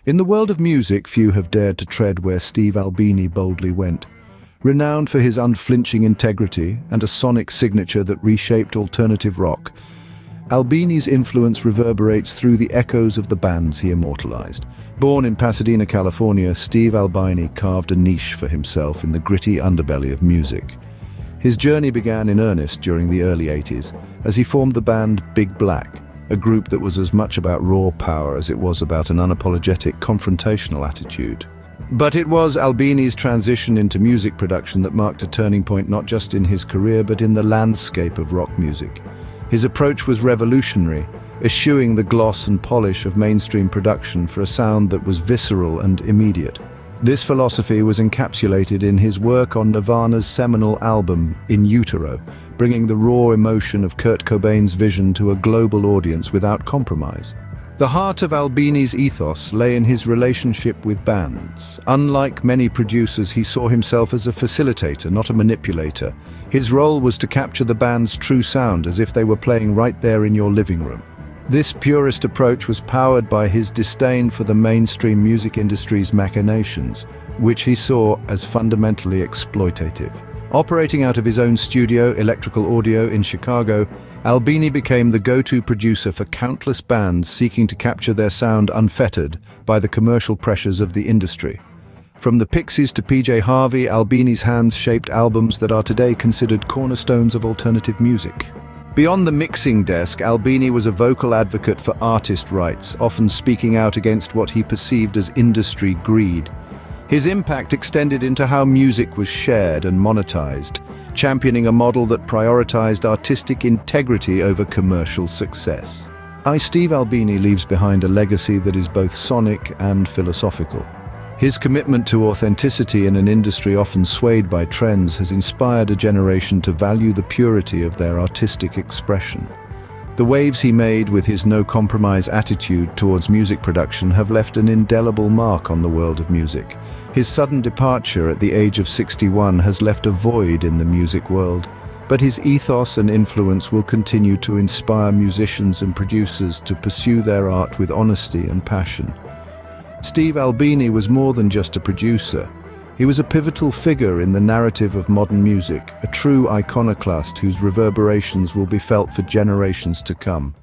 In the world of music, few have dared to tread where Steve Albini boldly went. Renowned for his unflinching integrity and a sonic signature that reshaped alternative rock, Albini's influence reverberates through the echoes of the bands he immortalized. Born in Pasadena, California, Steve Albini carved a niche for himself in the gritty underbelly of music. His journey began in earnest during the early 80s, as he formed the band Big Black, a group that was as much about raw power as it was about an unapologetic, confrontational attitude. But it was Albini's transition into music production that marked a turning point not just in his career but in the landscape of rock music. His approach was revolutionary, eschewing the gloss and polish of mainstream production for a sound that was visceral and immediate. This philosophy was encapsulated in his work on Nirvana's seminal album, In Utero, bringing the raw emotion of Kurt Cobain's vision to a global audience without compromise. The heart of Albini's ethos lay in his relationship with bands. Unlike many producers, he saw himself as a facilitator, not a manipulator. His role was to capture the band's true sound as if they were playing right there in your living room. This purist approach was powered by his disdain for the mainstream music industry's machinations, which he saw as fundamentally exploitative. Operating out of his own studio, Electrical Audio, in Chicago, Albini became the go-to producer for countless bands seeking to capture their sound unfettered by the commercial pressures of the industry. From the Pixies to PJ Harvey, Albini's hands shaped albums that are today considered cornerstones of alternative music. Beyond the mixing desk, Albini was a vocal advocate for artist rights, often speaking out against what he perceived as industry greed. His impact extended into how music was shared and monetized, championing a model that prioritized artistic integrity over commercial success. Steve Albini leaves behind a legacy that is both sonic and philosophical. His commitment to authenticity in an industry often swayed by trends has inspired a generation to value the purity of their artistic expression. The waves he made with his no-compromise attitude towards music production have left an indelible mark on the world of music. His sudden departure at the age of 61 has left a void in the music world, but his ethos and influence will continue to inspire musicians and producers to pursue their art with honesty and passion. Steve Albini was more than just a producer. He was a pivotal figure in the narrative of modern music, a true iconoclast whose reverberations will be felt for generations to come.